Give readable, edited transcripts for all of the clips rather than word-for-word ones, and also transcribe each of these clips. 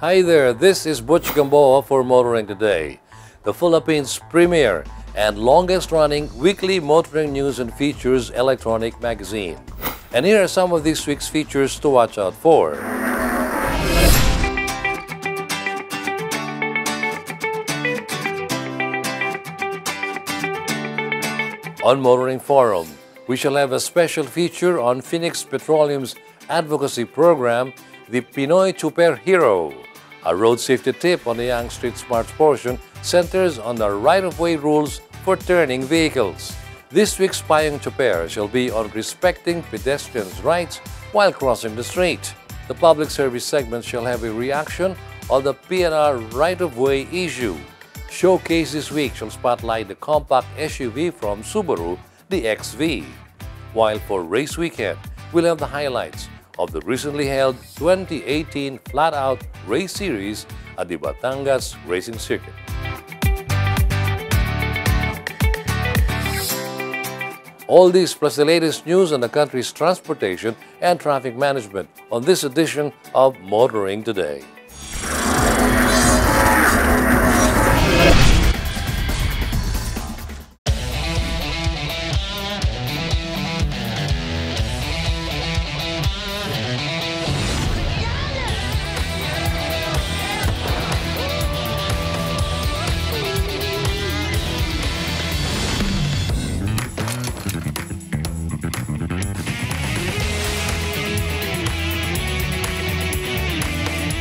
Hi there, this is Butch Gamboa for Motoring Today, the Philippines' premier and longest-running weekly motoring news and features electronic magazine. And here are some of this week's features to watch out for. On Motoring Forum, we shall have a special feature on Phoenix Petroleum's advocacy program, the Pinoy Chuper Hero. A road safety tip on the Young Street Smarts portion centers on the right-of-way rules for turning vehicles. This week's Payong Chuper shall be on respecting pedestrians' rights while crossing the street. The public service segment shall have a reaction on the PNR right-of-way issue. Showcase this week shall spotlight the compact SUV from Subaru, the XV. While for Race Weekend, we'll have the highlights of the recently held 2018 Flat Out Race Series at the Batangas Racing Circuit. All this plus the latest news on the country's transportation and traffic management on this edition of Motoring Today.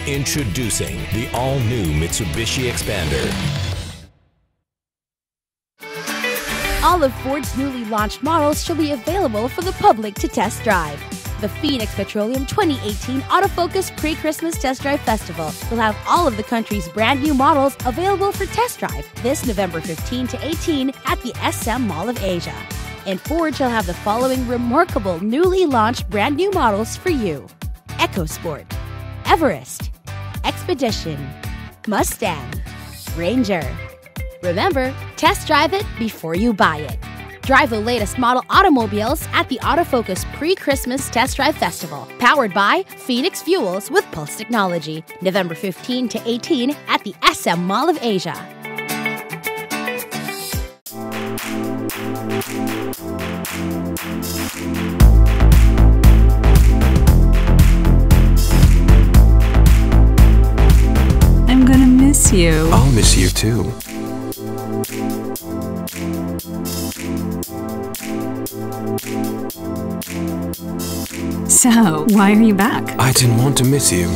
Introducing the all-new Mitsubishi Xpander. All of Ford's newly launched models shall be available for the public to test drive. The Phoenix Petroleum 2018 Autofocus Pre-Christmas Test Drive Festival will have all of the country's brand new models available for test drive this November 15 to 18 at the SM Mall of Asia. And Ford shall have the following remarkable newly launched brand new models for you: EcoSport, Everest, Expedition, Mustang, Ranger. Remember, test drive it before you buy it. Drive the latest model automobiles at the Autofocus Pre-Christmas Test Drive Festival, powered by Phoenix Fuels with Pulse Technology, November 15 to 18 at the SM Mall of Asia. I'm gonna miss you. I'll miss you too. So, why are you back? I didn't want to miss you.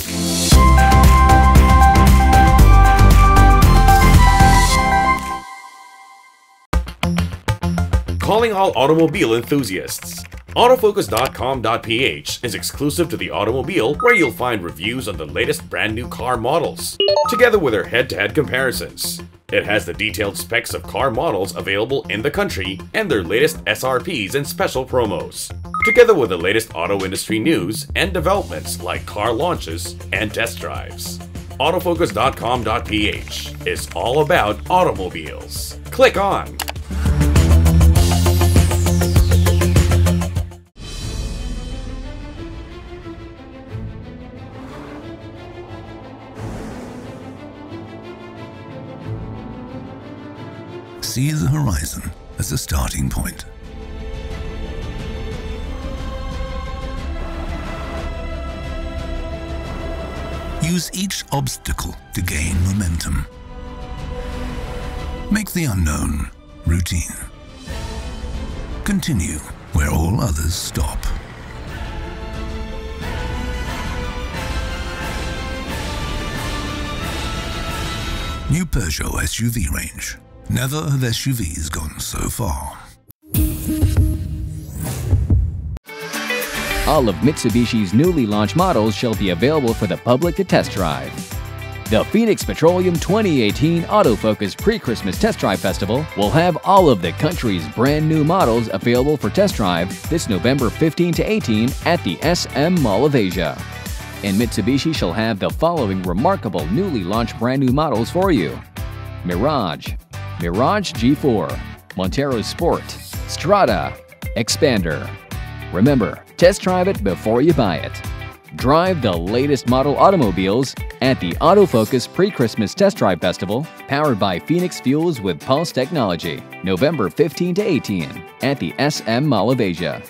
Calling all automobile enthusiasts. Autofocus.com.ph is exclusive to the automobile, where you'll find reviews on the latest brand new car models, together with their head-to-head comparisons. It has the detailed specs of car models available in the country and their latest SRPs and special promos, together with the latest auto industry news and developments like car launches and test drives. Autofocus.com.ph is all about automobiles. Click on. See the horizon as a starting point. Use each obstacle to gain momentum. Make the unknown routine. Continue where all others stop. New Peugeot SUV range. Never have SUVs gone so far. All of Mitsubishi's newly launched models shall be available for the public to test drive. The Phoenix Petroleum 2018 Autofocus Pre-Christmas Test Drive Festival will have all of the country's brand new models available for test drive this November 15 to 18 at the SM Mall of Asia. And Mitsubishi shall have the following remarkable newly launched brand new models for you: Mirage, Mirage G4, Montero Sport, Strada, Xpander. Remember, test drive it before you buy it. Drive the latest model automobiles at the Autofocus Pre-Christmas Test Drive Festival, powered by Phoenix Fuels with Pulse Technology, November 15 to 18 at the SM Mall of Asia.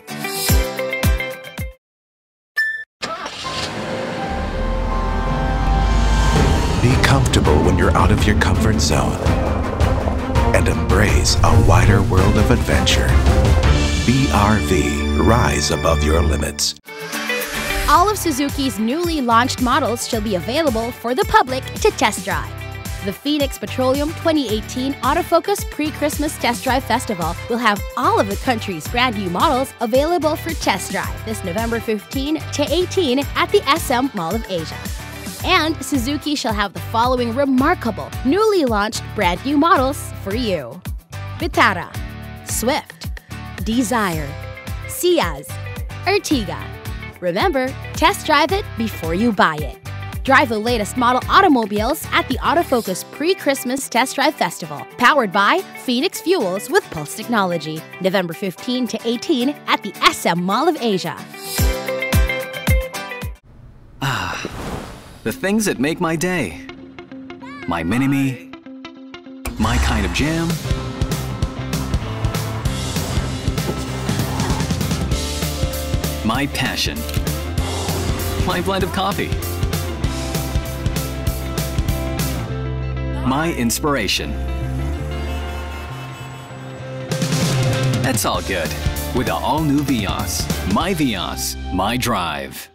Be comfortable when you're out of your comfort zone and embrace a wider world of adventure. BRV, rise above your limits. All of Suzuki's newly launched models shall be available for the public to test drive. The Phoenix Petroleum 2018 Autofocus Pre-Christmas Test Drive Festival will have all of the country's brand new models available for test drive this November 15 to 18 at the SM Mall of Asia. And Suzuki shall have the following remarkable, newly launched brand new models for you: Vitara, Swift, Desire, Ciaz, Ertiga. Remember, test drive it before you buy it. Drive the latest model automobiles at the Autofocus Pre-Christmas Test Drive Festival, powered by Phoenix Fuels with Pulse Technology, November 15 to 18 at the SM Mall of Asia. The things that make my day. My Mini-Me, my kind of jam, my passion, my blend of coffee, my inspiration. That's all good with the all-new Vios. My Vios, my drive.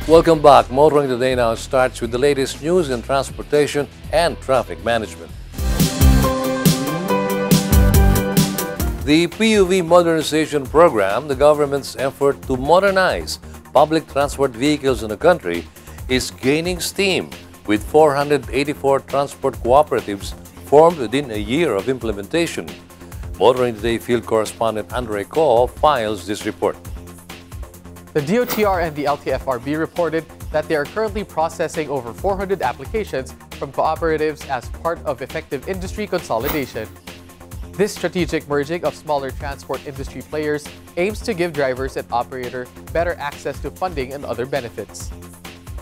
Welcome back. Motoring Today now starts with the latest news in transportation and traffic management. The PUV Modernization Program, the government's effort to modernize public transport vehicles in the country, is gaining steam, with 484 transport cooperatives formed within a year of implementation. Motoring Today field correspondent Andre Ko files this report. The DOTR and the LTFRB reported that they are currently processing over 400 applications from cooperatives as part of effective industry consolidation. This strategic merging of smaller transport industry players aims to give drivers and operators better access to funding and other benefits.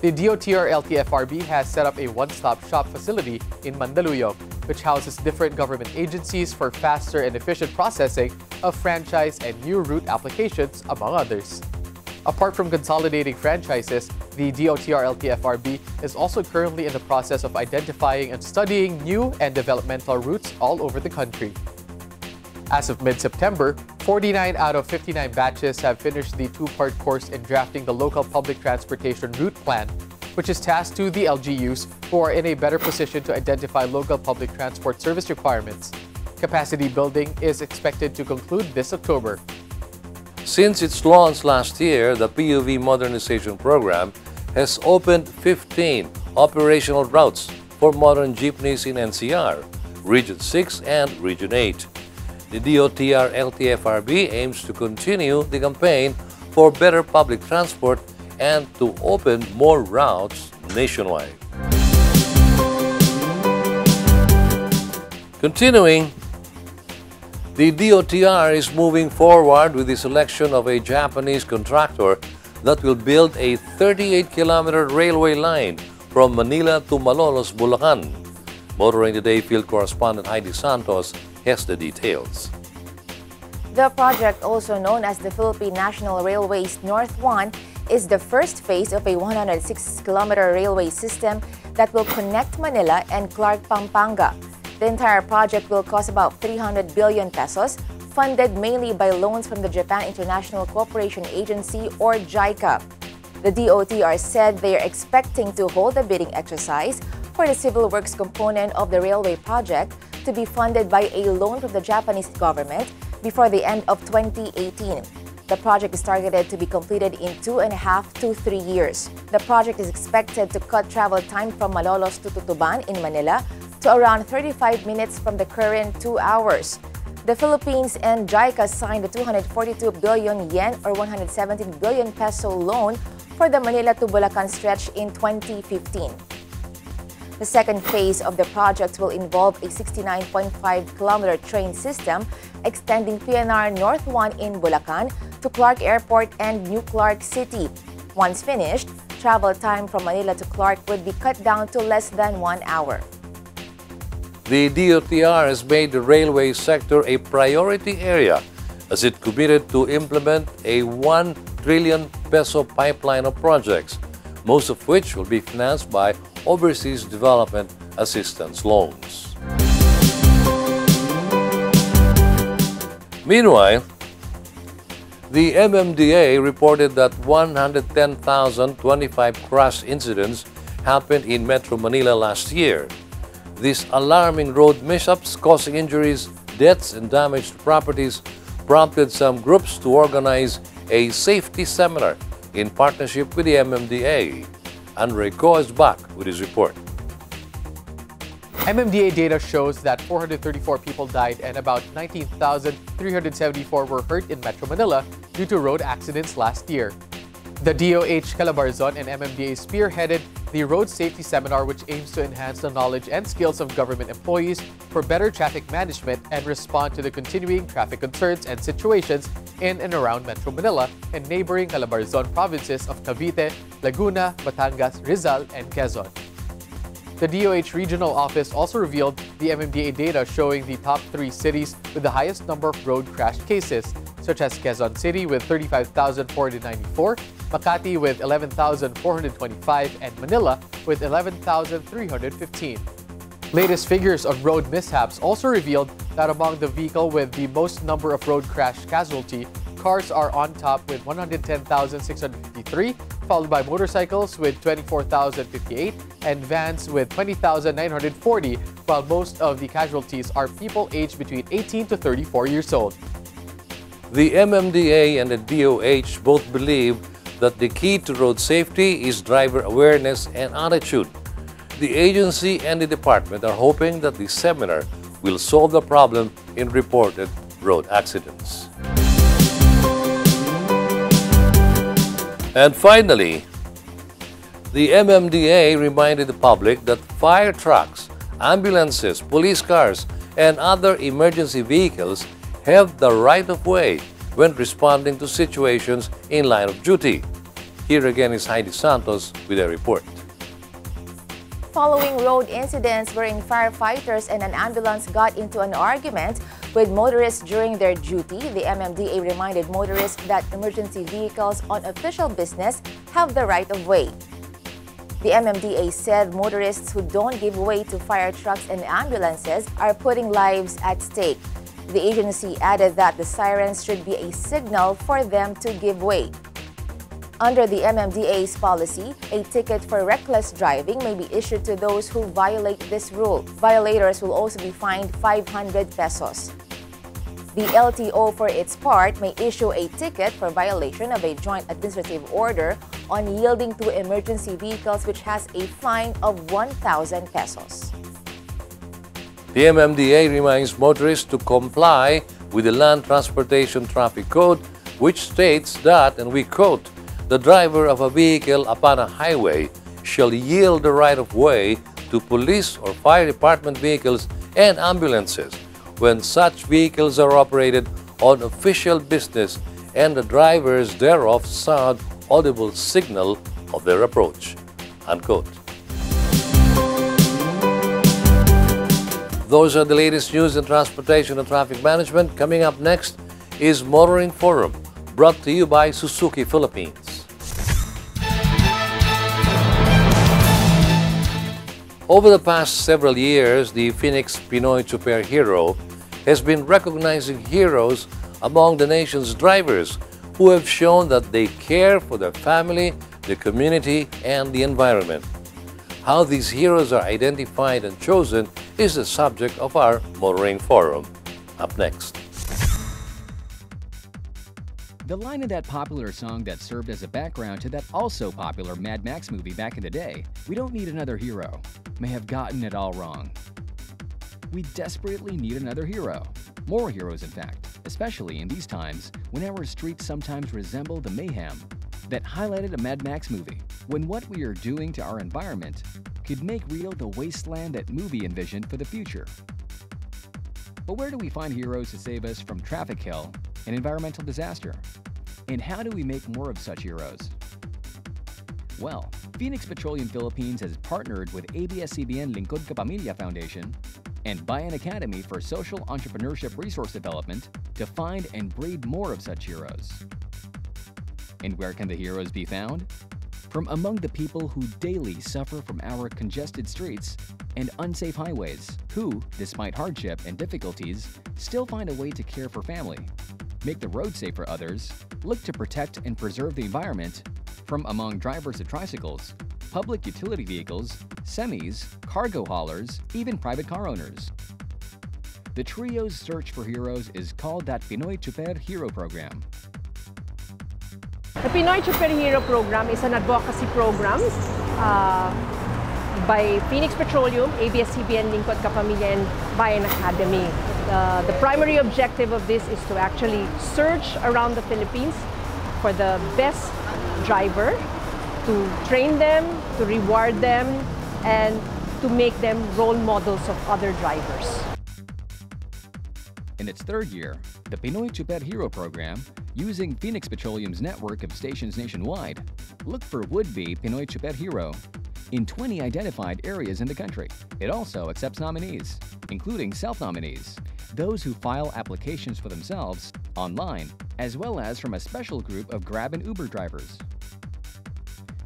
The DOTR LTFRB has set up a one-stop shop facility in Mandaluyong, which houses different government agencies for faster and efficient processing of franchise and new route applications, among others. Apart from consolidating franchises, the DOTR LTFRB is also currently in the process of identifying and studying new and developmental routes all over the country. As of mid-September, 49 out of 59 batches have finished the two-part course in drafting the local public transportation route plan, which is tasked to the LGUs who are in a better position to identify local public transport service requirements. Capacity building is expected to conclude this October. Since its launch last year, the PUV Modernization Program has opened 15 operational routes for modern jeepneys in NCR, Region 6 and Region 8. The DOTR LTFRB aims to continue the campaign for better public transport and to open more routes nationwide. Continuing, the DOTR is moving forward with the selection of a Japanese contractor that will build a 38-kilometer railway line from Manila to Malolos, Bulacan. Motoring Today field correspondent Heidi Santos has the details. The project, also known as the Philippine National Railways North 1, is the first phase of a 106-kilometer railway system that will connect Manila and Clark, Pampanga. The entire project will cost about 300 billion pesos, funded mainly by loans from the Japan International Cooperation Agency, or JICA. The DOTR said they are expecting to hold a bidding exercise for the civil works component of the railway project to be funded by a loan from the Japanese government before the end of 2018. The project is targeted to be completed in 2.5 to 3 years. The project is expected to cut travel time from Malolos to Tutuban in Manila to around 35 minutes from the current 2 hours. The Philippines and JICA signed a 242 billion yen or 117 billion peso loan for the Manila to Bulacan stretch in 2015. The second phase of the project will involve a 69.5-kilometer train system extending PNR North 1 in Bulacan to Clark Airport and New Clark City. Once finished, travel time from Manila to Clark would be cut down to less than 1 hour. The DOTR has made the railway sector a priority area as it committed to implement a 1 trillion peso pipeline of projects, most of which will be financed by overseas development assistance loans. Meanwhile, the MMDA reported that 110,025 crash incidents happened in Metro Manila last year. These alarming road mishaps causing injuries, deaths, and damage to properties prompted some groups to organize a safety seminar in partnership with the MMDA. Andre Go is back with his report. MMDA data shows that 434 people died and about 19,374 were hurt in Metro Manila due to road accidents last year. The DOH Calabarzon and MMDA spearheaded the Road Safety Seminar, which aims to enhance the knowledge and skills of government employees for better traffic management and respond to the continuing traffic concerns and situations in and around Metro Manila and neighboring Calabarzon provinces of Cavite, Laguna, Batangas, Rizal, and Quezon. The DOH Regional Office also revealed the MMDA data showing the top 3 cities with the highest number of road crash cases, such as Quezon City with 35,494, Makati with 11,425, and Manila with 11,315. Latest figures of road mishaps also revealed that among the vehicle with the most number of road crash casualty, cars are on top with 110,653, followed by motorcycles with 24,058 and vans with 20,940, while most of the casualties are people aged between 18 to 34 years old. The MMDA and the DOH both believe that the key to road safety is driver awareness and attitude. The agency and the department are hoping that the seminar will solve the problem in reported road accidents. And finally, the MMDA reminded the public that fire trucks, ambulances, police cars, and other emergency vehicles have the right of way when responding to situations in line of duty. Here again is Heidi Santos with a report. Following road incidents wherein firefighters and an ambulance got into an argument with motorists during their duty, the MMDA reminded motorists that emergency vehicles on official business have the right of way. The MMDA said motorists who don't give way to fire trucks and ambulances are putting lives at stake. The agency added that the sirens should be a signal for them to give way. Under the MMDA's policy, a ticket for reckless driving may be issued to those who violate this rule. Violators will also be fined 500 pesos. The LTO, for its part, may issue a ticket for violation of a joint administrative order on yielding to emergency vehicles, which has a fine of 1,000 pesos. The MMDA reminds motorists to comply with the Land Transportation Traffic Code, which states that, and we quote, "The driver of a vehicle upon a highway shall yield the right of way to police or fire department vehicles and ambulances when such vehicles are operated on official business and the drivers thereof sound audible signal of their approach." Unquote. Those are the latest news in transportation and traffic management. Coming up next is Motoring Forum, brought to you by Suzuki Philippines. Over the past several years, the Phoenix Pinoy Superhero has been recognizing heroes among the nation's drivers who have shown that they care for their family, the community, and the environment. How these heroes are identified and chosen is the subject of our Motoring Forum. Up next. The line of that popular song that served as a background to that also popular Mad Max movie back in the day, "We don't need another hero," may have gotten it all wrong. We desperately need another hero. More heroes, in fact, especially in these times when our streets sometimes resemble the mayhem that highlighted a Mad Max movie, when what we are doing to our environment could make real the wasteland that movie envisioned for the future. But where do we find heroes to save us from traffic hell and environmental disaster? And how do we make more of such heroes? Well, Phoenix Petroleum Philippines has partnered with ABS-CBN Lingkod Kapamilya Foundation and Bayan Academy for Social Entrepreneurship Resource Development to find and breed more of such heroes. And where can the heroes be found? From among the people who daily suffer from our congested streets and unsafe highways, who, despite hardship and difficulties, still find a way to care for family, make the road safe for others, look to protect and preserve the environment, from among drivers of tricycles, public utility vehicles, semis, cargo haulers, even private car owners. The trio's search for heroes is called that Pinoy Chuper Hero Program. The Pinoy Chuper Hero Program is an advocacy program by Phoenix Petroleum, ABS-CBN Lingkod Kapamilya, and Bayan Academy. The primary objective of this is to actually search around the Philippines for the best driver, to train them, to reward them, and to make them role models of other drivers. In its third year, the Pinoy Chuper Hero Program, using Phoenix Petroleum's network of stations nationwide, looked for would-be Pinoy Chuper Hero in 20 identified areas in the country. It also accepts nominees, including self-nominees, those who file applications for themselves online, as well as from a special group of Grab and Uber drivers.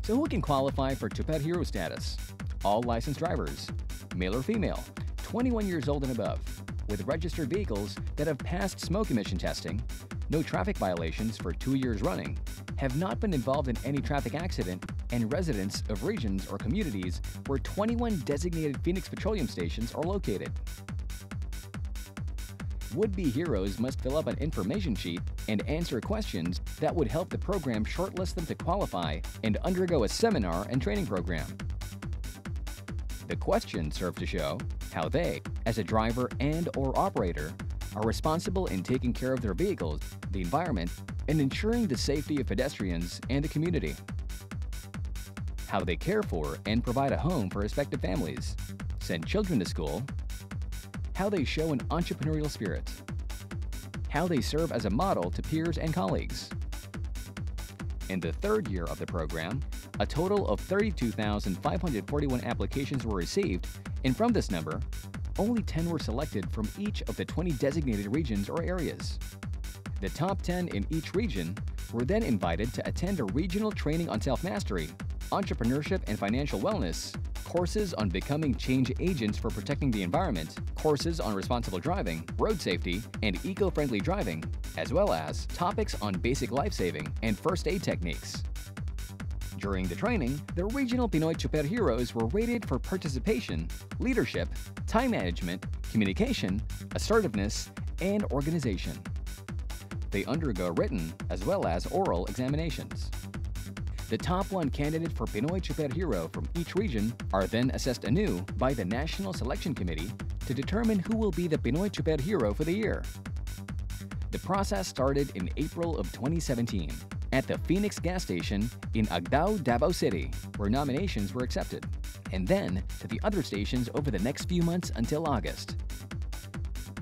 So who can qualify for Chuper Hero status? All licensed drivers, male or female, 21 years old and above, with registered vehicles that have passed smoke emission testing, no traffic violations for 2 years running, have not been involved in any traffic accident, and residents of regions or communities where 21 designated Phoenix Petroleum stations are located. Would-be heroes must fill up an information sheet and answer questions that would help the program shortlist them to qualify and undergo a seminar and training program. The questions serve to show how they, as a driver and/or operator, are responsible in taking care of their vehicles, the environment, and ensuring the safety of pedestrians and the community. How they care for and provide a home for respective families, send children to school, how they show an entrepreneurial spirit, how they serve as a model to peers and colleagues. In the third year of the program, a total of 32,541 applications were received, and from this number, only 10 were selected from each of the 20 designated regions or areas. The top 10 in each region were then invited to attend a regional training on self-mastery, entrepreneurship and financial wellness, courses on becoming change agents for protecting the environment, courses on responsible driving, road safety, and eco-friendly driving, as well as topics on basic life-saving and first aid techniques. During the training, the regional Pinoy Chuper heroes were rated for participation, leadership, time management, communication, assertiveness, and organization. They undergo written as well as oral examinations. The top 1 candidate for Pinoy Chuper Hero from each region are then assessed anew by the National Selection Committee to determine who will be the Pinoy Chuper Hero for the year. The process started in April of 2017 at the Phoenix gas station in Agdao, Davao City, where nominations were accepted, and then to the other stations over the next few months until August.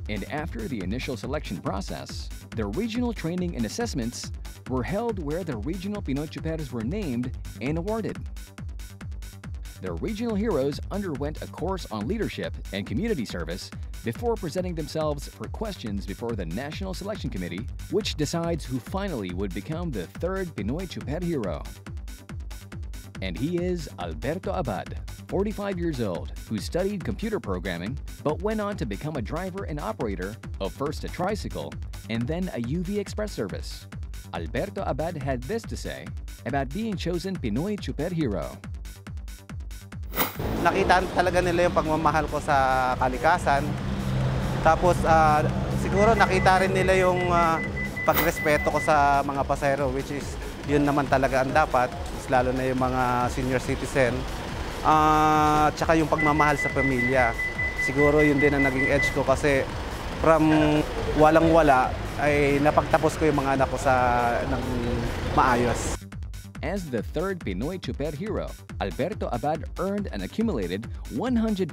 And after the initial selection process, the regional training and assessments were held where the regional Pinoy Chupers were named and awarded. The regional heroes underwent a course on leadership and community service before presenting themselves for questions before the National Selection Committee, which decides who finally would become the third Pinoy Chuper hero. And he is Alberto Abad, 45 years old, who studied computer programming but went on to become a driver and operator of first a tricycle and then a UV Express service. Alberto Abad had this to say about being chosen Pinoy Chuper hero. Nakita talaga nila yung pagmamahal ko sa kalikasan. Tapos siguro nakita rin nila yung pagrespeto ko sa mga pasahero, which is yun naman talaga ang dapat, lalo na yung mga senior citizen. Tsaka yung pagmamahal sa pamilya. Siguro yun din ang naging edge ko kasi from walang-wala ay napagtapos ko yung mga anak ko ng maayos. As the third Pinoy superhero, Alberto Abad earned an accumulated 140,000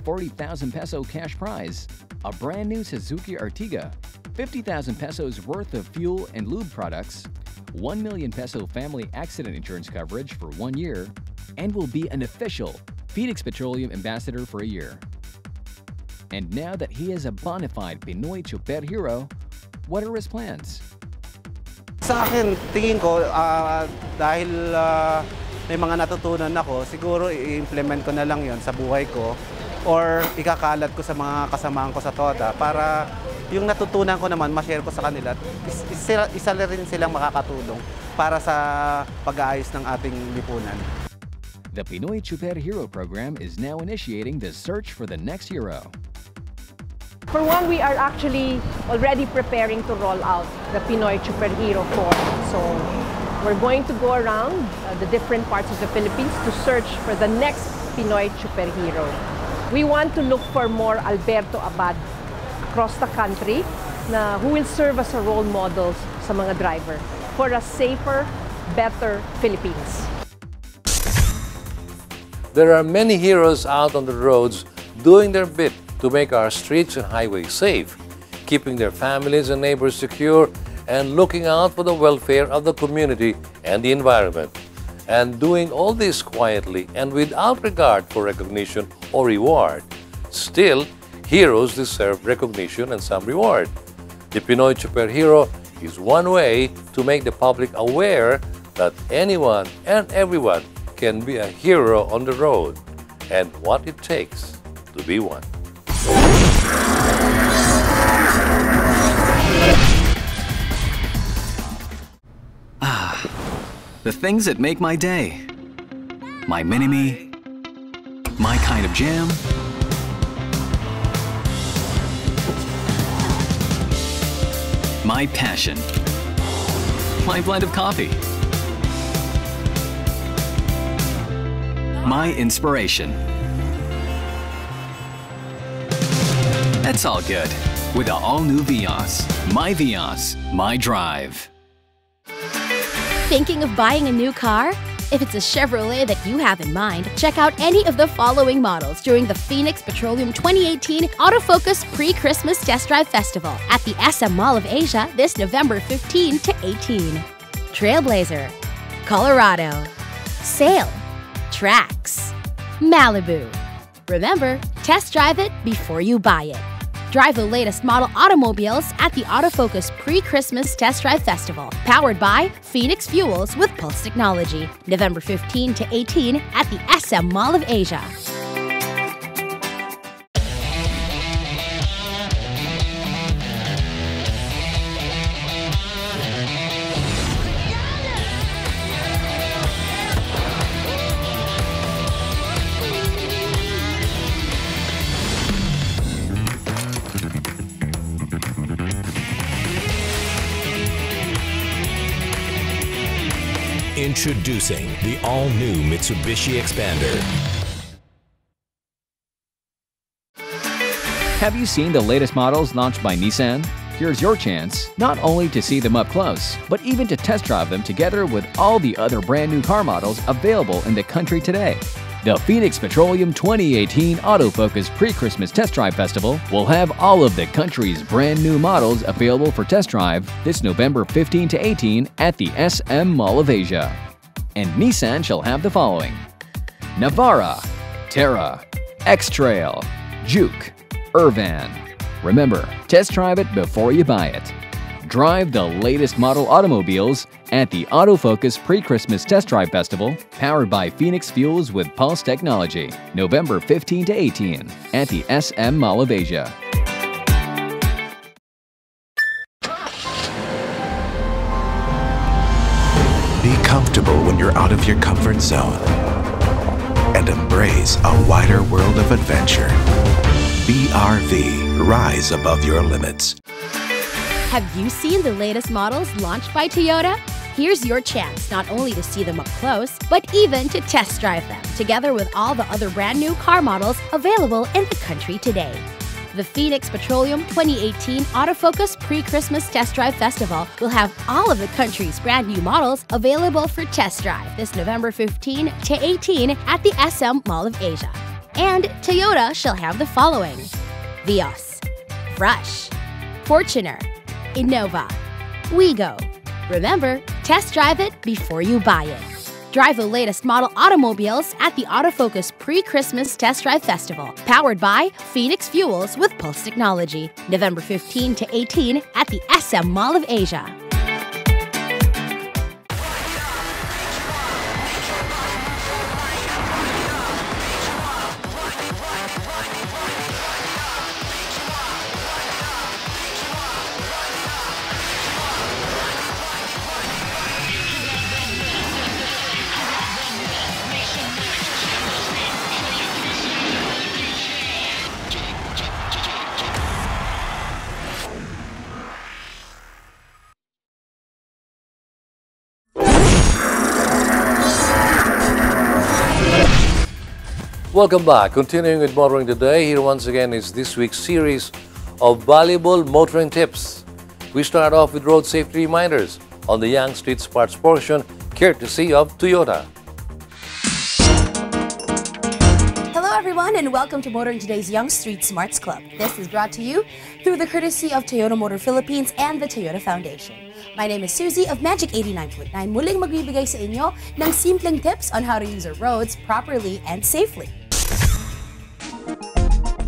peso cash prize, a brand new Suzuki Ertiga, 50,000 pesos worth of fuel and lube products, 1 million peso family accident insurance coverage for 1 year, and will be an official Phoenix Petroleum ambassador for a year. And now that he is a bona fide Pinoy superhero, what are his plans? Sa akin, tingin ko, dahil may mga natutunan ako, siguro i-implement ko na lang yon sa buhay ko or ikakalat ko sa mga kasamahan ko sa TODA para yung natutunan ko naman, ma-share ko sa kanila. Isa rin silang makakatulong para sa pag-aayos ng ating lipunan. The Pinoy Superhero program is now initiating the search for the next hero. For one, we are actually already preparing to roll out the Pinoy Superhero Corps. So we're going to go around the different parts of the Philippines to search for the next Pinoy Superhero. We want to look for more Alberto Abad across the country who will serve as a role models sa mga driver for a safer, better Philippines. There are many heroes out on the roads doing their bit to make our streets and highways safe, keeping their families and neighbors secure, and looking out for the welfare of the community and the environment. And doing all this quietly and without regard for recognition or reward. Still, heroes deserve recognition and some reward. The Pinoy Superhero is one way to make the public aware that anyone and everyone can be a hero on the road, and what it takes to be one. The things that make my day. My mini-me, my kind of jam, my passion, my blend of coffee, my inspiration. That's all good with the all-new Vios. My Vios, my drive. Thinking of buying a new car? If it's a Chevrolet that you have in mind, check out any of the following models during the Phoenix Petroleum 2018 Autofocus Pre-Christmas Test Drive Festival at the SM Mall of Asia this November 15 to 18. Trailblazer, Colorado, Sail, Trax, Malibu. Remember, test drive it before you buy it. Drive the latest model automobiles at the Autofocus Pre-Christmas Test Drive Festival, powered by Phoenix Fuels with Pulse Technology, November 15 to 18 at the SM Mall of Asia. Introducing the all-new Mitsubishi Expander. Have you seen the latest models launched by Nissan? Here's your chance not only to see them up close, but even to test drive them together with all the other brand new car models available in the country today. The Phoenix Petroleum 2018 Autofocus Pre-Christmas Test Drive Festival will have all of the country's brand new models available for test drive this November 15 to 18 at the SM Mall of Asia. And Nissan shall have the following: Navara, Terra, X-Trail, Juke, Irvan. Remember, test drive it before you buy it. Drive the latest model automobiles at the Autofocus Pre-Christmas Test Drive Festival, powered by Phoenix Fuels with Pulse Technology, November 15 to 18 at the SM Mall of Asia. Be comfortable when you're out of your comfort zone and embrace a wider world of adventure. BRV, rise above your limits. Have you seen the latest models launched by Toyota? Here's your chance not only to see them up close, but even to test drive them, together with all the other brand new car models available in the country today. The Phoenix Petroleum 2018 Autofocus Pre-Christmas Test Drive Festival will have all of the country's brand new models available for test drive this November 15 to 18 at the SM Mall of Asia. And Toyota shall have the following: Vios, Rush, Fortuner, Innova, Wigo. Remember, test drive it before you buy it. Drive the latest model automobiles at the Autofocus Pre-Christmas Test Drive Festival, powered by Phoenix Fuels with Pulse Technology, November 15 to 18 at the SM Mall of Asia. Welcome back. Continuing with Motoring Today, here once again is this week's series of valuable motoring tips. We start off with road safety reminders on the Young Street Smarts portion, courtesy of Toyota. Hello everyone and welcome to Motoring Today's Young Street Smarts Club. This is brought to you through the courtesy of Toyota Motor Philippines and the Toyota Foundation. My name is Susie of Magic 89.9. Muling magbibigay sa inyo ng simpleng tips on how to use our roads properly and safely.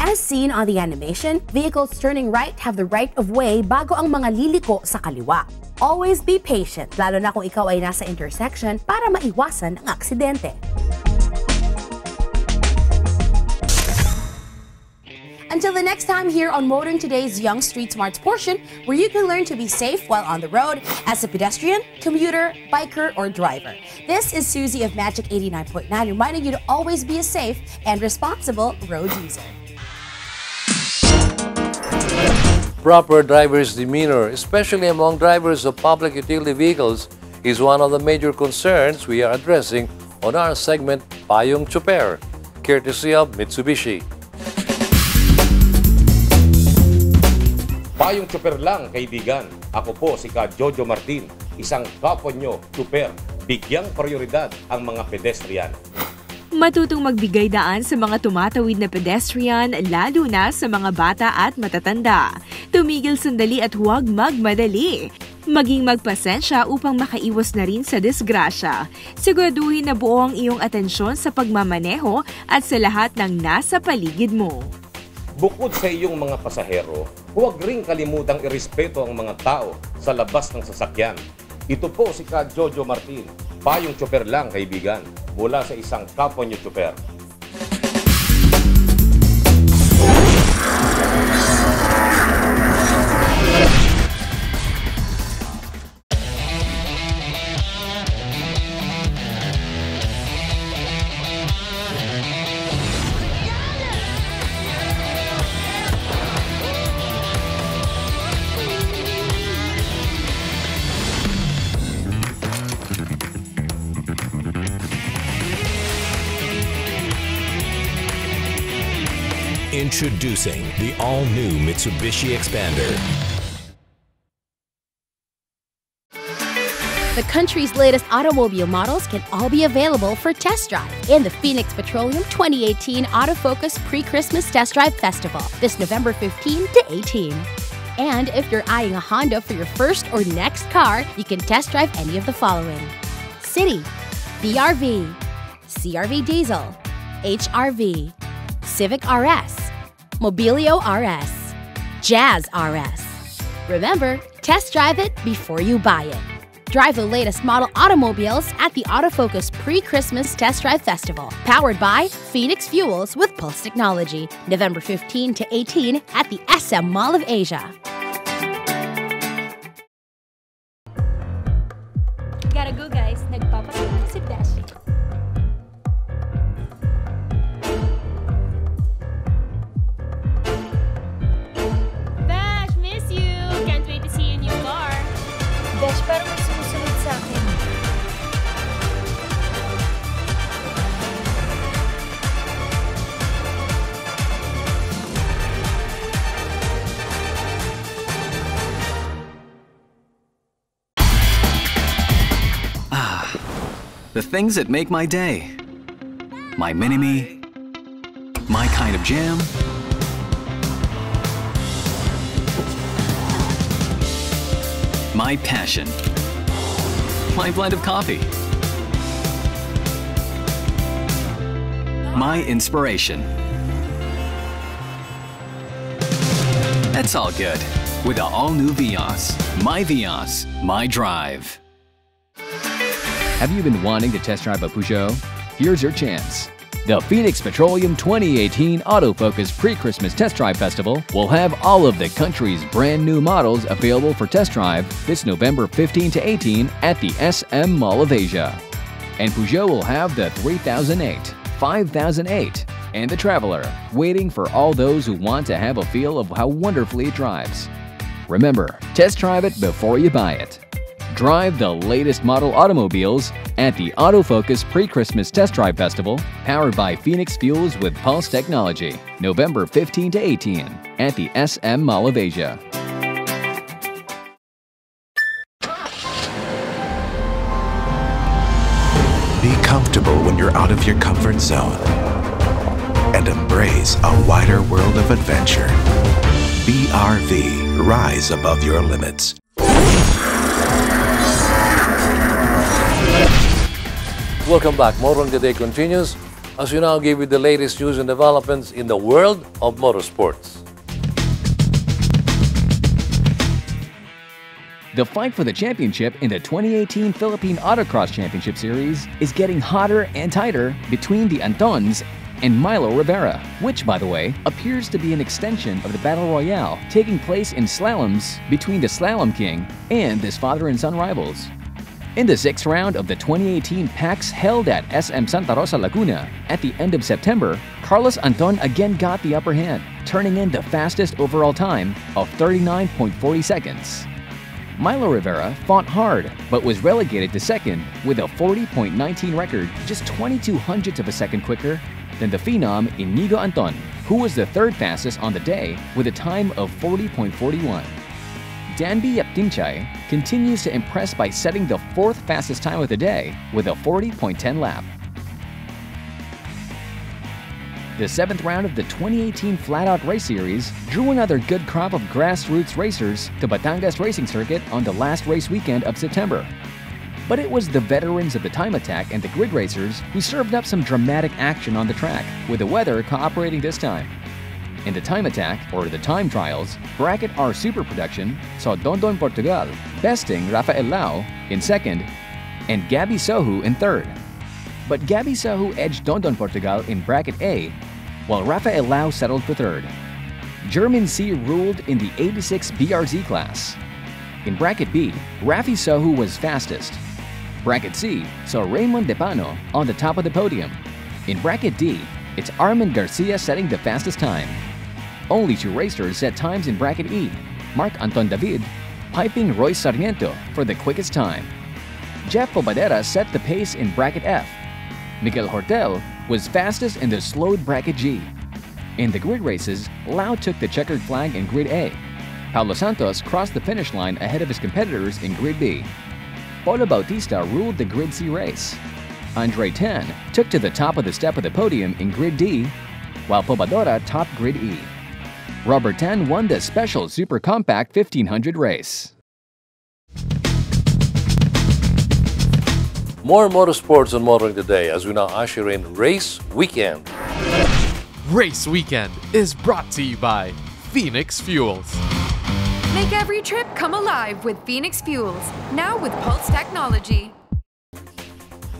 As seen on the animation, vehicles turning right have the right of way bago ang mga liliko sa kaliwa. Always be patient, lalo na kung ikaw ay nasa intersection para maiwasan ang aksidente. Until the next time here on Motoring Today's Young Street Smarts portion, where you can learn to be safe while on the road as a pedestrian, commuter, biker, or driver. This is Susie of Magic 89.9 reminding you to always be a safe and responsible road user. Proper driver's demeanor, especially among drivers of public utility vehicles, is one of the major concerns we are addressing on our segment, Payong Tsoper, courtesy of Mitsubishi. Payong Tsoper lang, kaibigan. Ako po si Ka Jojo Martin, isang kapwa nyo, tsoper. Bigyang prioridad ang mga pedestrian. Matutong magbigay daan sa mga tumatawid na pedestrian, lalo na sa mga bata at matatanda. Tumigil sandali at huwag magmadali. Maging magpasensya upang makaiwas na rin sa disgrasya. Siguraduhin na buo ang iyong atensyon sa pagmamaneho at sa lahat ng nasa paligid mo. Bukod sa iyong mga pasahero, huwag ring kalimutang irespeto ang mga tao sa labas ng sasakyan. Ito po si Ka Jojo Martin. Payong Tsoper lang, kaibigan. Mula sa isang kapwa nyo tsoper. Introducing the all-new Mitsubishi Expander. The country's latest automobile models can all be available for test drive in the Phoenix Petroleum 2018 Autofocus Pre-Christmas Test Drive Festival this November 15 to 18. And if you're eyeing a Honda for your first or next car, you can test drive any of the following: City, BRV, CRV Diesel, HRV, Civic RS, Mobilio RS, Jazz RS. Remember, test drive it before you buy it. Drive the latest model automobiles at the Autofocus Pre-Christmas Test Drive Festival, powered by Phoenix Fuels with Pulse Technology, November 15 to 18 at the SM Mall of Asia. Gotta go guys, nagpapasok si Dashi. Besh, parang may sumusunod sa akin. The things that make my day. My Mini-Me, my kind of jam, my passion, my blend of coffee, my inspiration. That's all good with the all-new Vios. My Vios, my drive. Have you been wanting to test drive a Peugeot? Here's your chance. The Phoenix Petroleum 2018 Autofocus Pre-Christmas Test Drive Festival will have all of the country's brand new models available for test drive this November 15 to 18 at the SM Mall of Asia. And Peugeot will have the 3008, 5008, and the Traveler, waiting for all those who want to have a feel of how wonderfully it drives. Remember, test drive it before you buy it. Drive the latest model automobiles at the Autofocus Pre-Christmas Test Drive Festival, powered by Phoenix Fuels with Pulse Technology, November 15 to 18 at the SM Mall of Asia. Be comfortable when you're out of your comfort zone and embrace a wider world of adventure. BRV, rise above your limits. Welcome back. Motoring Today continues as we now give you the latest news and developments in the world of motorsports. The fight for the championship in the 2018 Philippine Autocross Championship Series is getting hotter and tighter between the Antons and Milo Rivera, which, by the way, appears to be an extension of the Battle Royale taking place in slaloms between the Slalom King and his father and son rivals. In the 6th round of the 2018 PAX held at SM Santa Rosa, Laguna, at the end of September, Carlos Anton again got the upper hand, turning in the fastest overall time of 39.40 seconds. Milo Rivera fought hard, but was relegated to second with a 40.19 record, just 0.22 hundredths of a second quicker than the phenom Inigo Anton, who was the third fastest on the day with a time of 40.41. Danby Yaptinchay continues to impress by setting the 4th fastest time of the day with a 40.10 lap. The 7th round of the 2018 Flat Out Race Series drew another good crop of grassroots racers to Batangas Racing Circuit on the last race weekend of September. But it was the veterans of the Time Attack and the Grid Racers who served up some dramatic action on the track, with the weather cooperating this time. In the Time Attack, or the Time Trials, Bracket R Super Production saw Dondon Portugal besting Rafael Lau in second and Gabi Sohu in third. But Gabi Sohu edged Dondon Portugal in Bracket A, while Rafael Lau settled for third. German C ruled in the 86 BRZ class. In Bracket B, Rafi Sohu was fastest. Bracket C saw Raymond Depano on the top of the podium. In Bracket D, it's Armin Garcia setting the fastest time. Only 2 racers set times in Bracket E, Mark Anton David piping Roy Sarmiento for the quickest time. Jeff Pobadera set the pace in Bracket F. Miguel Hortel was fastest in the slowed Bracket G. In the grid races, Lau took the checkered flag in Grid A. Paulo Santos crossed the finish line ahead of his competitors in Grid B. Paulo Bautista ruled the Grid C race. Andre Tan took to the top of the step of the podium in Grid D, while Pobadora topped Grid E. Robert Tan won the special Super Compact 1500 race. More motorsports on Motoring Today as we now usher in Race Weekend. Race Weekend is brought to you by Phoenix Fuels. Make every trip come alive with Phoenix Fuels, now with Pulse Technology.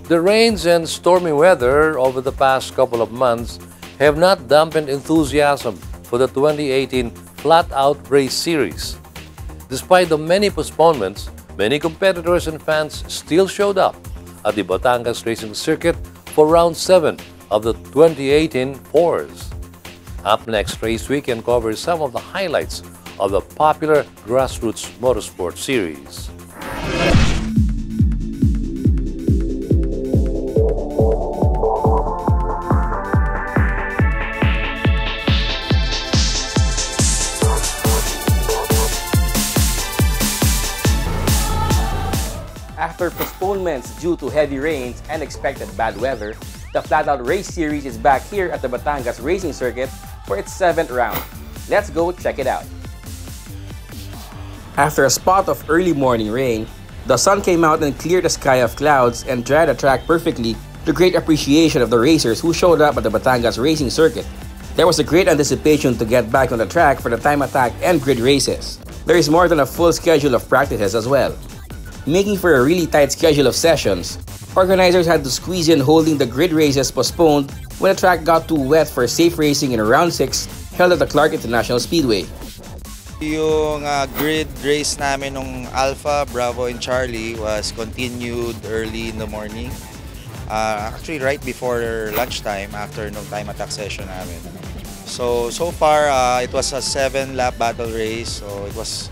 The rains and stormy weather over the past couple of months have not dampened enthusiasm for the 2018 Flat Out Race Series. Despite the many postponements, many competitors and fans still showed up at the Batangas Racing Circuit for Round 7 of the 2018 Fours. Up next, Race Weekend covers some of the highlights of the popular grassroots motorsport series. After postponements due to heavy rains and expected bad weather, the Flatout Race Series is back here at the Batangas Racing Circuit for its 7th round. Let's go check it out. After a spot of early morning rain, the sun came out and cleared the sky of clouds and dried the track perfectly to great appreciation of the racers who showed up at the Batangas Racing Circuit. There was a great anticipation to get back on the track for the time attack and grid races. There is more than a full schedule of practices as well. Making for a really tight schedule of sessions, organizers had to squeeze in holding the grid races postponed when the track got too wet for safe racing in round 6 held at the Clark International Speedway. Yung grid race namin nung Alpha, Bravo, and Charlie was continued early in the morning. Actually right before lunchtime after nung time attack session namin. So far it was a 7-lap battle race. So it was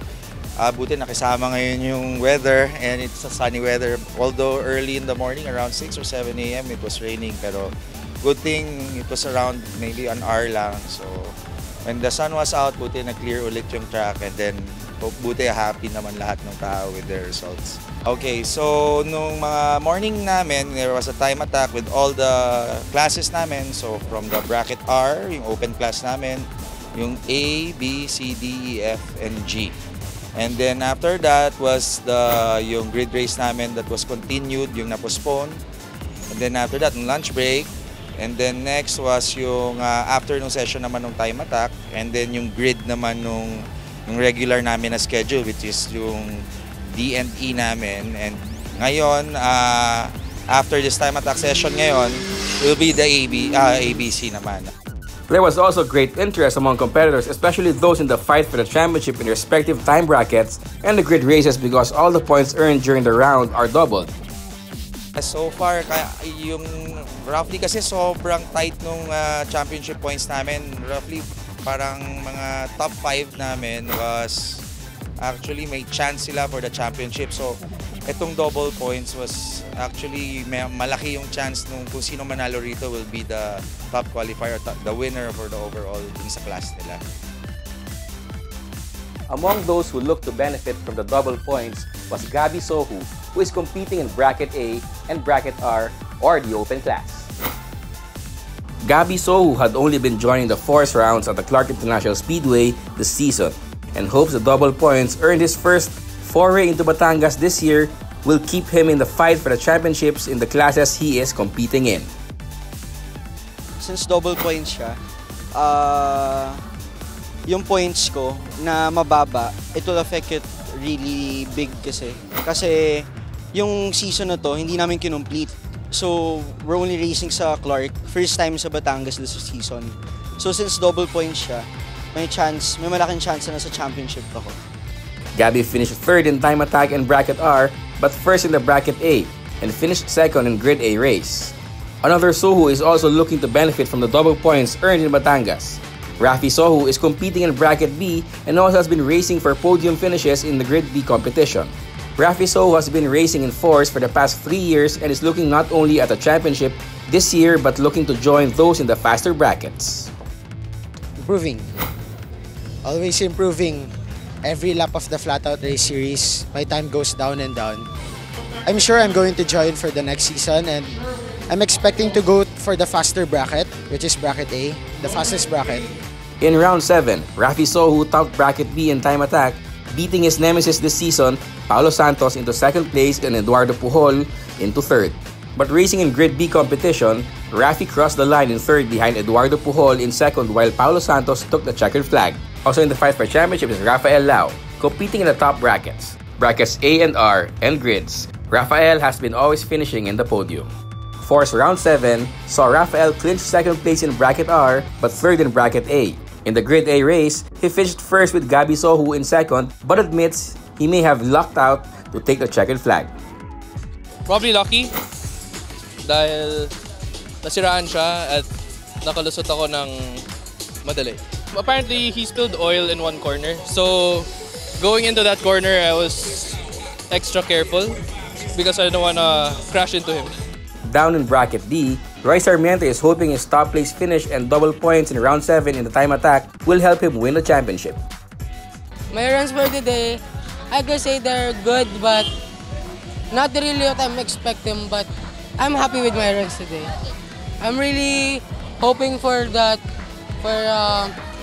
buti nakisama ngayon yung weather and it's a sunny weather. Although early in the morning around 6 or 7 a.m. it was raining, pero good thing it was around maybe an hour lang. So when the sun was out, buti na-clear ulit yung track and then buti happy naman lahat ng tao with their results. Okay, so nung mga morning namin, there was a time attack with all the classes namin. So from the bracket R, yung open class namin, yung A, B, C, D, E, F, and G. And then after that was yung grid race namin that was continued, yung na-postpone. And then after that, yung lunch break. And then next was yung afternoon session naman ng time attack. And then yung grid naman yung regular namin na schedule, which is yung D and E namin. And ngayon, after this time attack session ngayon, will be the ABC naman. There was also great interest among competitors, especially those in the fight for the championship in respective time brackets and the grid races, because all the points earned during the round are doubled. So far, yung roughly kasi sobrang tight nung championship points namin. Roughly parang mga top 5 namin was actually may chance sila for the championship. So itong double points was actually malaki yung chance nung kung sino manalo rito will be the top qualifier, the winner for the overall dun sa class nila. Among those who looked to benefit from the double points was Gabi Sohu, who is competing in Bracket A and Bracket R, or the open class. Gabi Sohu had only been joining the force rounds at the Clark International Speedway this season and hopes the double points earned his first foray into Batangas this year will keep him in the fight for the championships in the classes he is competing in. Since double points siya, yung points ko na mababa, it will affect it really big kasi. Kasi yung season na to, hindi namin kinomplete. So, we're only racing sa Clark, first time sa Batangas this season. So, since double points siya, may malaking chance na sa championship ako. Gabi finished 3rd in time attack and Bracket R, but 1st in the Bracket A, and finished 2nd in Grid A race. Another Sohu is also looking to benefit from the double points earned in Batangas. Rafi Sohu is competing in Bracket B and also has been racing for podium finishes in the Grid B competition. Rafi Sohu has been racing in force for the past 3 years and is looking not only at the championship this year but looking to join those in the faster brackets. Improving. Always improving. Every lap of the Flatout Race Series, my time goes down and down. I'm sure I'm going to join for the next season and I'm expecting to go for the faster bracket, which is Bracket A, the fastest bracket. In round 7, Rafi Sohu topped Bracket B in time attack, beating his nemesis this season, Paulo Santos, into 2nd place and Eduardo Pujol into 3rd. But racing in Grid B competition, Rafi crossed the line in 3rd behind Eduardo Pujol in 2nd while Paulo Santos took the checkered flag. Also in the fight for championship is Rafael Lau, competing in the top brackets, Brackets A and R, and grids. Rafael has been always finishing in the podium. Force round 7 saw Rafael clinch 2nd place in Bracket R but 3rd in Bracket A. In the Grid A race, he finished 1st with Gabi Sohu in 2nd but admits he may have lucked out to take the checkered flag. Probably lucky dahil nasiraan siya at nakalusot ako ng madali. Apparently, he spilled oil in one corner. So, going into that corner, I was extra careful because I don't want to crash into him. Down in Bracket D, Roy Sarmiento is hoping his top place finish and double points in round 7 in the time attack will help him win the championship. My runs for the day, I could say they're good, but Not really what I'm expecting, but I'm happy with my runs today. I'm really hoping for that, for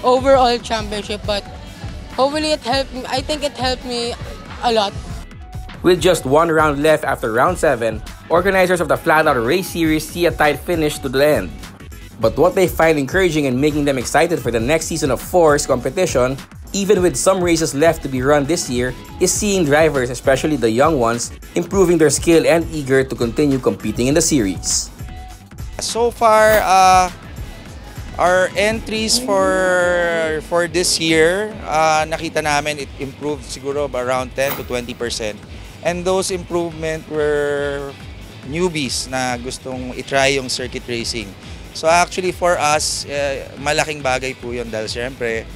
overall championship, but hopefully it helped me. I think it helped me a lot. With just one round left after round 7, organizers of the Flat Out Race Series see a tight finish to the end. But what they find encouraging and making them excited for the next season of Force competition, even with some races left to be run this year, is seeing drivers, especially the young ones, improving their skill and eager to continue competing in the series. So far, our entries for this year, nakita namin it improved siguro around 10 to 20%. And those improvements were newbies na gustong itry yung circuit racing. So actually for us, malaking bagay po yun dahil siyempre,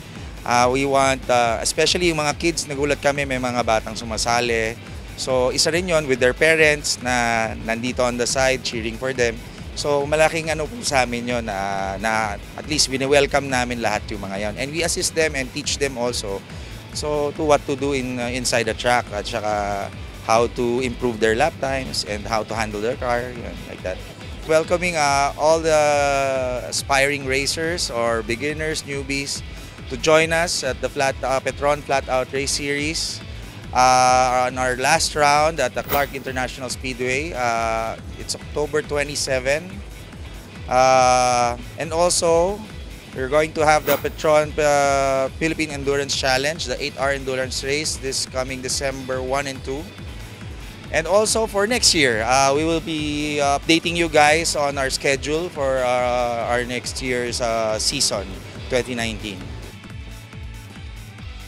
we want, especially yung mga kids, nagulat kami may mga batang sumasali. So isa rin yun with their parents na nandito on the side cheering for them. So malaking ano po sa amin yun na at least wini-welcome namin lahat yung mga yun. And we assist them and teach them also so to what to do inside the track at saka how to improve their lap times and how to handle their car, yun, like that. Welcoming all the aspiring racers or beginners, newbies to join us at the Petron Flat Out Race Series on our last round at the Clark International Speedway. It's October 27. And also, we're going to have the Petron Philippine Endurance Challenge, the 8-hour endurance race this coming December 1 and 2. And also for next year, we will be updating you guys on our schedule for our next year's season, 2019.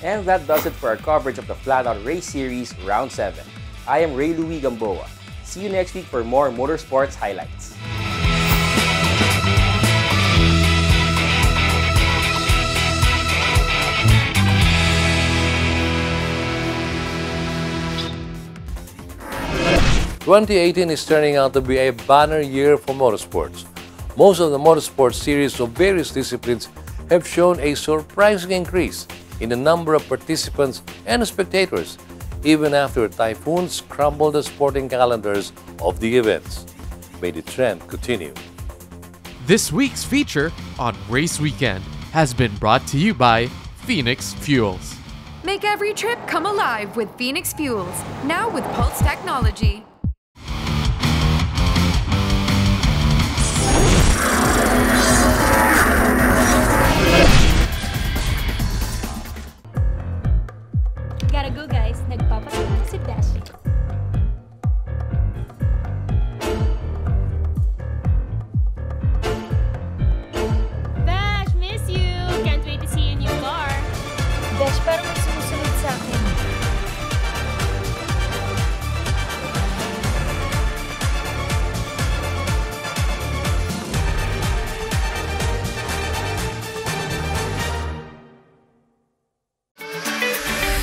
And that does it for our coverage of the Flat Out Race Series Round 7. I am Ray Louis Gamboa. See you next week for more motorsports highlights. "2018 is turning out to be a banner year for motorsports. Most of the motorsports series of various disciplines have shown a surprising increase in the number of participants and spectators, even after typhoons crumbled the sporting calendars of the events. May the trend continue." This week's feature on Race Weekend has been brought to you by Phoenix Fuels. Make every trip come alive with Phoenix Fuels, now with Pulse technology. Gotta go guys, nagpapasok si Dashi. Bash, miss you! Can't wait to see your new car. Besh, parang may sumusunod sa akin.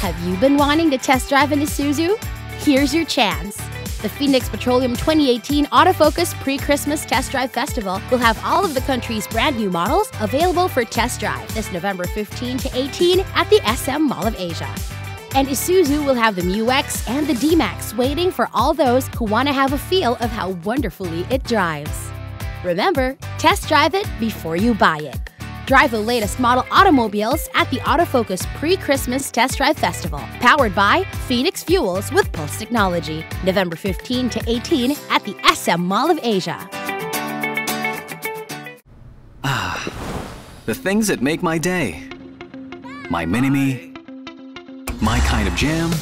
Have you been wanting to test drive an Isuzu? Here's your chance. The Phoenix Petroleum 2018 Autofocus Pre-Christmas Test Drive Festival will have all of the country's brand new models available for test drive this November 15 to 18 at the SM Mall of Asia. And Isuzu will have the MU-X and the D-Max waiting for all those who want to have a feel of how wonderfully it drives. Remember, test drive it before you buy it. Drive the latest model automobiles at the Autofocus Pre-Christmas Test Drive Festival, powered by Phoenix Fuels with Pulse Technology, November 15 to 18 at the SM Mall of Asia. Ah, the things that make my day. My mini-me, my kind of jam,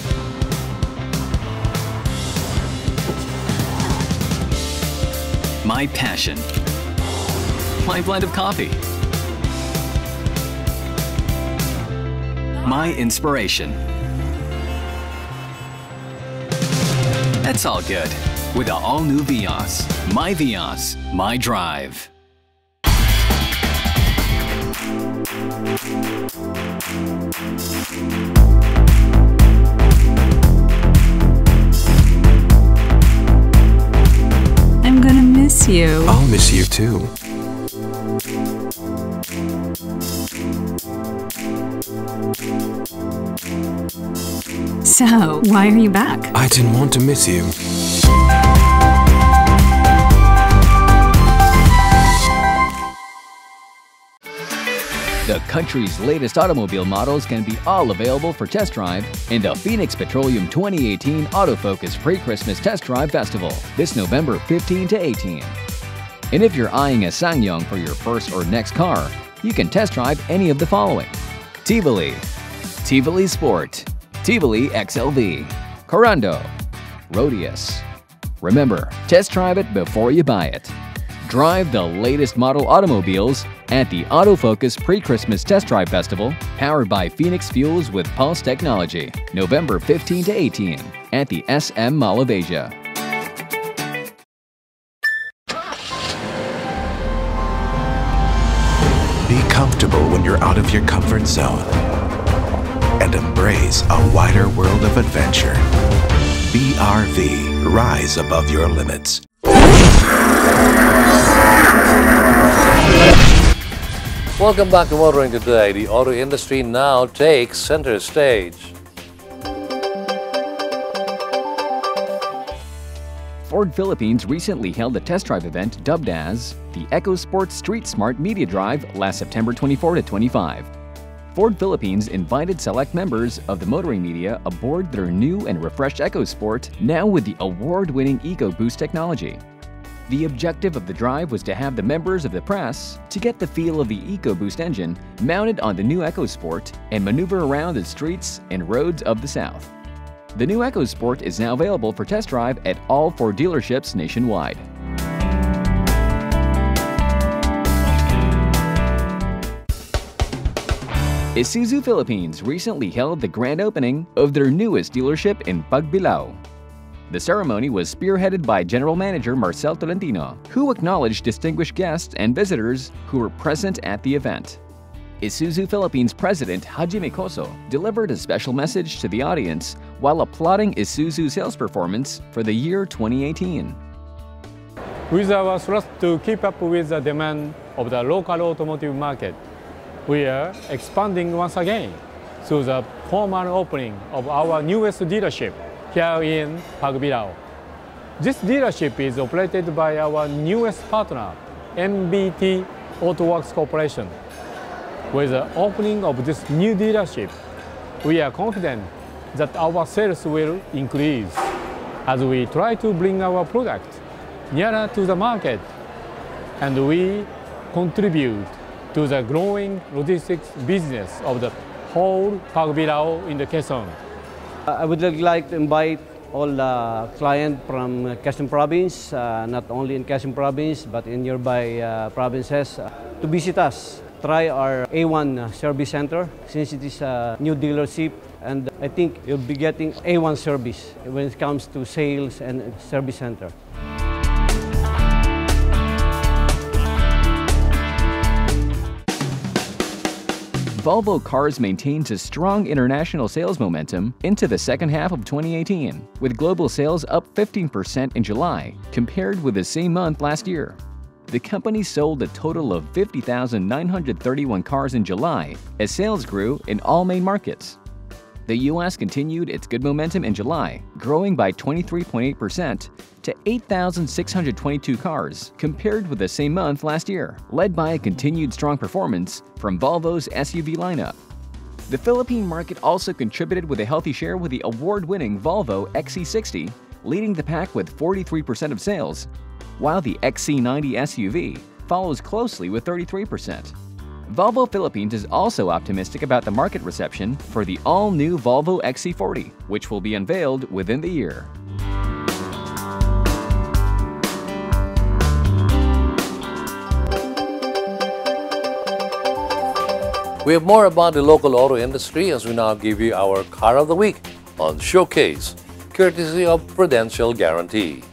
my passion, my blend of coffee, my inspiration. That's all good with the all-new Vios. My Vios, my drive. I'm gonna miss you. I'll miss you too. So, why are you back? I didn't want to miss you. The country's latest automobile models can be all available for test drive in the Phoenix Petroleum 2018 Autofocus Pre-Christmas Test Drive Festival this November 15 to 18. And if you're eyeing a SsangYong for your first or next car, you can test drive any of the following: Tivoli, Tivoli Sport, Tivoli XLV, Corando, Rodius. Remember, test drive it before you buy it. Drive the latest model automobiles at the Autofocus Pre-Christmas Test Drive Festival, powered by Phoenix Fuels with Pulse Technology, November 15 to 18 at the SM Mall of Asia. Be comfortable when you're out of your comfort zone and embrace a wider world of adventure. BRV, rise above your limits. Welcome back to Motoring Today. The auto industry now takes center stage. Ford Philippines recently held a test drive event dubbed as the EcoSport Street Smart Media Drive last September 24 to 25. Ford Philippines invited select members of the motoring media aboard their new and refreshed EcoSport, now with the award-winning EcoBoost technology. The objective of the drive was to have the members of the press to get the feel of the EcoBoost engine mounted on the new EcoSport and maneuver around the streets and roads of the South. The new EcoSport is now available for test drive at all Ford dealerships nationwide. Isuzu Philippines recently held the grand opening of their newest dealership in Pagbilao. The ceremony was spearheaded by General Manager Marcel Tolentino, who acknowledged distinguished guests and visitors who were present at the event. Isuzu Philippines President Hajime Koso delivered a special message to the audience while applauding Isuzu's sales performance for the year 2018. With our thrust to keep up with the demand of the local automotive market, we are expanding once again through the formal opening of our newest dealership here in Pagbilao. This dealership is operated by our newest partner, MBT AutoWorks Corporation. With the opening of this new dealership, we are confident that our sales will increase as we try to bring our product nearer to the market, and we contribute to the growing logistics business of the whole Pagbilao in the Quezon. I would like to invite all clients from Quezon Province, not only in Quezon Province, but in nearby provinces, to visit us. Try our A1 service center, since it is a new dealership, and I think you'll be getting A1 service when it comes to sales and service center. Volvo Cars maintains a strong international sales momentum into the second half of 2018, with global sales up 15% in July compared with the same month last year. The company sold a total of 50,931 cars in July as sales grew in all main markets. The U.S. continued its good momentum in July, growing by 23.8% to 8,622 cars compared with the same month last year, led by a continued strong performance from Volvo's SUV lineup. The Philippine market also contributed with a healthy share, with the award-winning Volvo XC60 leading the pack with 43% of sales, while the XC90 SUV follows closely with 33%. Volvo Philippines is also optimistic about the market reception for the all-new Volvo XC40, which will be unveiled within the year. We have more about the local auto industry as we now give you our Car of the Week on Showcase, courtesy of Prudential Guarantee.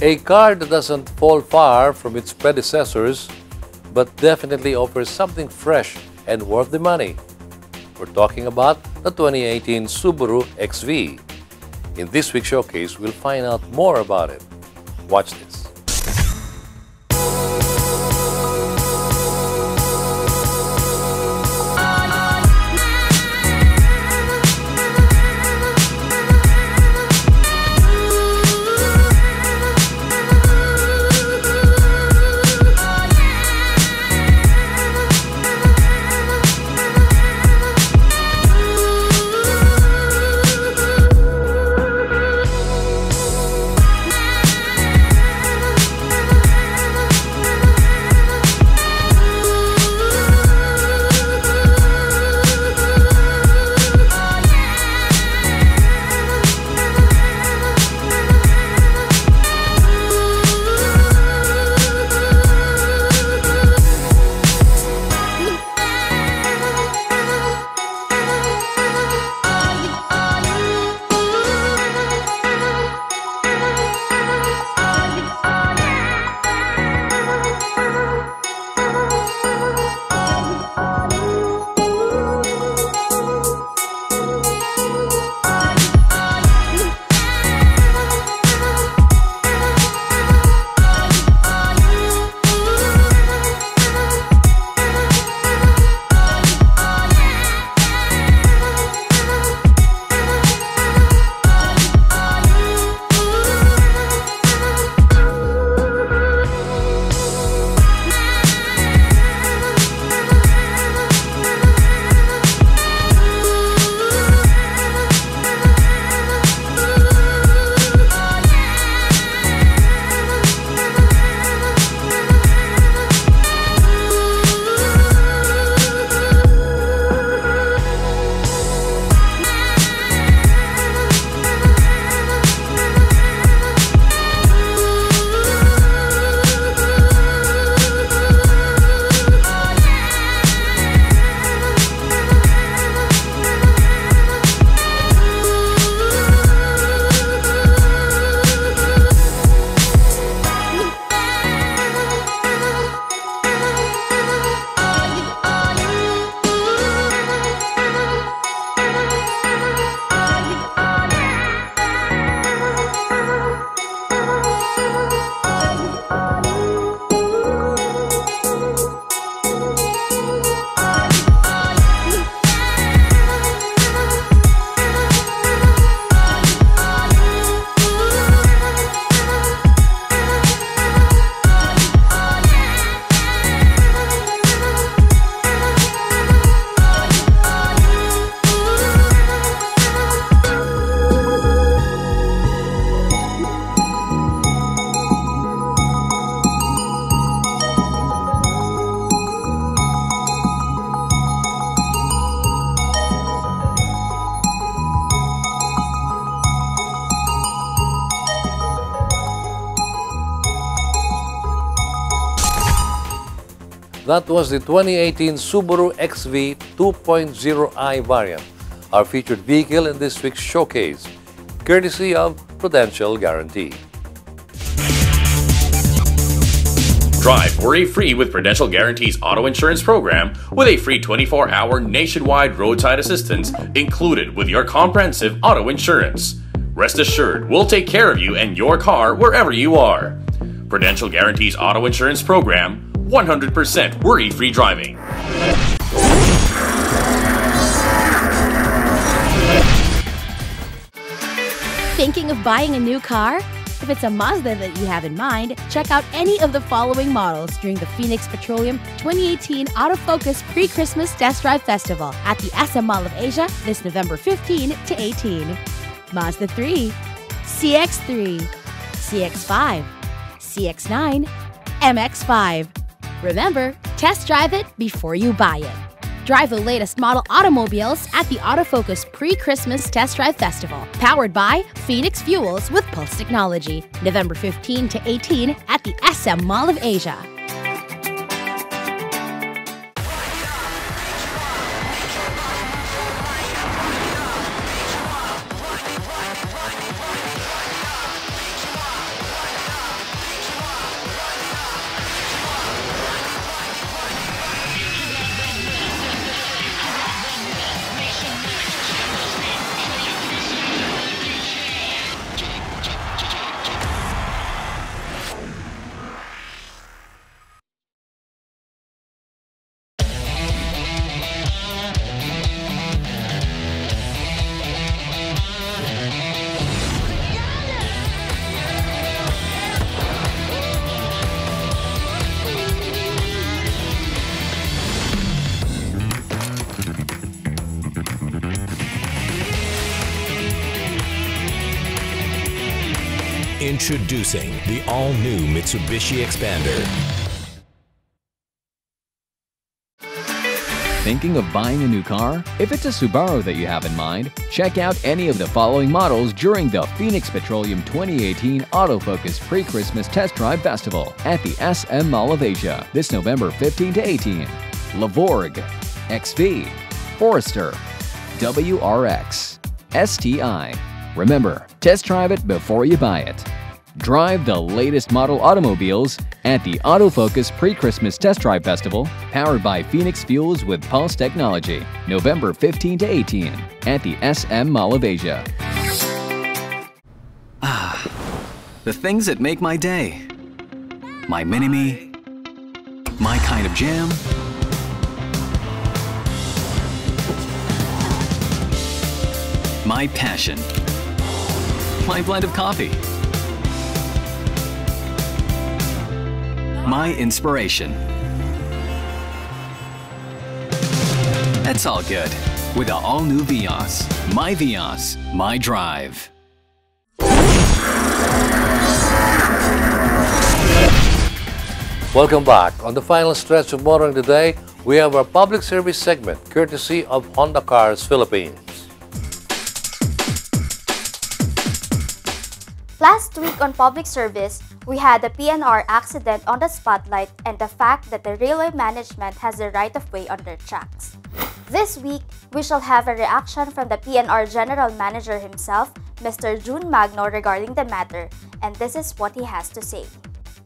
A car that doesn't fall far from its predecessors, but definitely offers something fresh and worth the money. We're talking about the 2018 Subaru XV. In this week's Showcase, we'll find out more about it. Watch this. That was the 2018 Subaru XV 2.0i variant, our featured vehicle in this week's showcase, courtesy of Prudential Guarantee. Drive worry-free with Prudential Guarantee's auto insurance program with a free 24-hour nationwide roadside assistance included with your comprehensive auto insurance. Rest assured, we'll take care of you and your car wherever you are. Prudential Guarantee's auto insurance program, 100% worry-free driving. Thinking of buying a new car? If it's a Mazda that you have in mind, check out any of the following models during the Phoenix Petroleum 2018 Autofocus Pre-Christmas Test Drive Festival at the SM Mall of Asia this November 15 to 18. Mazda 3, CX-3, CX-5, CX-9, MX-5. Remember, test drive it before you buy it. Drive the latest model automobiles at the Autofocus Pre-Christmas Test Drive Festival, powered by Phoenix Fuels with Pulse Technology, November 15 to 18 at the SM Mall of Asia. Introducing the all-new Mitsubishi Expander. Thinking of buying a new car? If it's a Subaru that you have in mind, check out any of the following models during the Phoenix Petroleum 2018 Autofocus Pre-Christmas Test Drive Festival at the SM Mall of Asia this November 15 to 18. Lavorg, XV, Forester, WRX, STI. Remember, test drive it before you buy it. Drive the latest model automobiles at the Autofocus Pre-Christmas Test Drive Festival, powered by Phoenix Fuels with Pulse Technology, November 15 to 18 at the SM Mall of Asia. The things that make my day. My mini-me, my kind of jam, my passion, my blend of coffee, my inspiration. That's all good with the all-new Vios. My Vios, my drive. Welcome back. On the final stretch of Motoring Today, we have our public service segment, courtesy of Honda Cars Philippines. Last week on Public Service, we had the PNR accident on the spotlight and the fact that the railway management has the right-of-way on their tracks. This week, we shall have a reaction from the PNR General Manager himself, Mr. June Magno, regarding the matter, and this is what he has to say.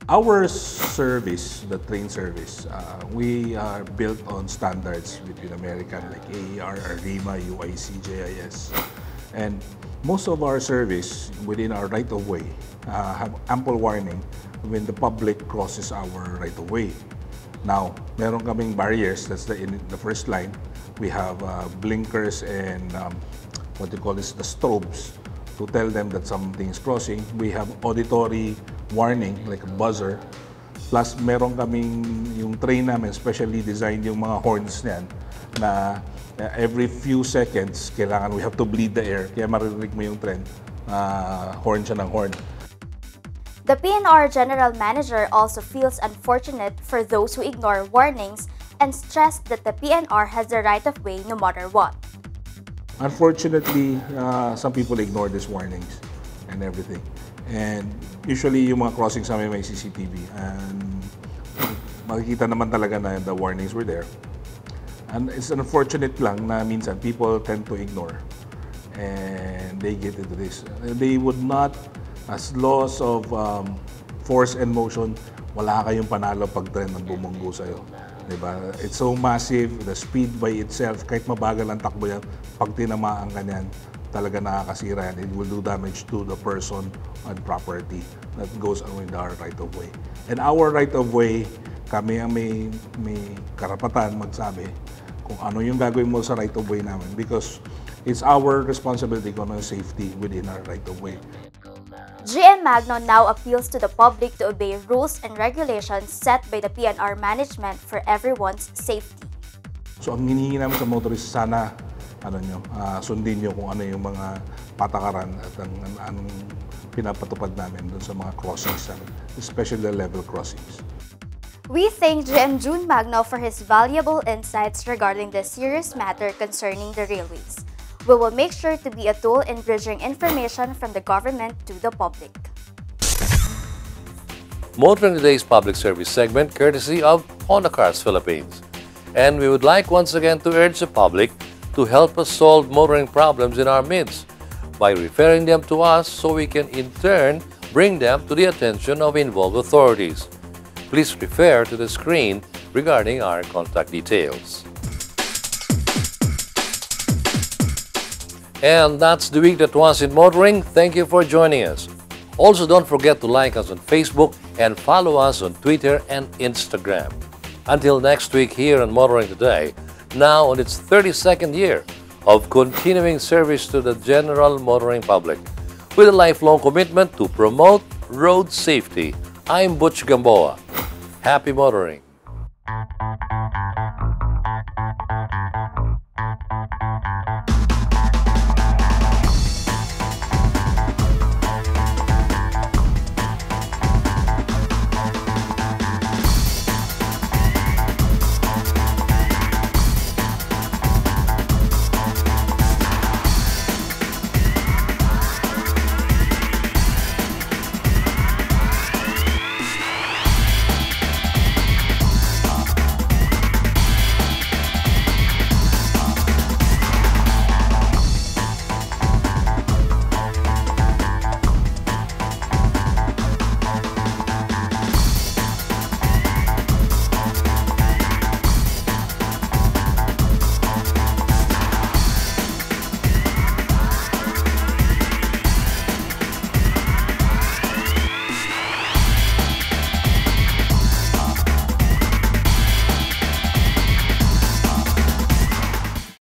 Our service, the train service, we are built on standards between American like AER, ARIMA, UIC, JIS. And most of our service within our right-of-way have ample warning when the public crosses our right-of-way. Now, meron kaming barriers, that's in the first line. We have blinkers and what you call this, the strobes, to tell them that something is crossing. We have auditory warning, like a buzzer. Plus, meron kaming yung train namin, specially designed yung mga horns niyan, na every few seconds, kailangan we have to bleed the air. Kaya maririnig mo yung train, horn siya ng horn. The PNR General Manager also feels unfortunate for those who ignore warnings and stressed that the PNR has the right-of-way no matter what. Unfortunately, some people ignore these warnings and everything. And usually, yung mga crossings namin may CCTV. And makikita naman talaga na the warnings were there. And it's unfortunate lang na minsan people tend to ignore and they get into this. They would not, as laws of force and motion, wala kayong panalo pag tren ng bumunggo sa'yo. Diba? It's so massive, the speed by itself, kahit mabagal ang takbo yan, pag tinamaan ka niyan, talaga nakakasira yan. It will do damage to the person and property that goes with our right-of-way. And our right-of-way, kami ang may karapatan magsabi kung ano yung gagawin mo sa right-of-way namin because it's our responsibility kung ano yung safety within our right-of-way. GM Magno now appeals to the public to obey rules and regulations set by the PNR management for everyone's safety. So ang hinihingi namin sa motorist, sana sundin nyo kung ano yung mga patakaran at ang pinapatupad namin dun sa mga crossings, especially the level crossings. We thank GM June Magno for his valuable insights regarding this serious matter concerning the railways. We will make sure to be a tool in bridging information from the government to the public. Motoring Today's public service segment courtesy of Honda Cars Philippines. And we would like once again to urge the public to help us solve motoring problems in our midst by referring them to us so we can in turn bring them to the attention of involved authorities. Please refer to the screen regarding our contact details. And that's the week that was in motoring. Thank you for joining us. Also, don't forget to like us on Facebook and follow us on Twitter and Instagram. Until next week here on Motoring Today, now on its 32nd year of continuing service to the general motoring public, with a lifelong commitment to promote road safety. I'm Butch Gamboa. Happy motoring.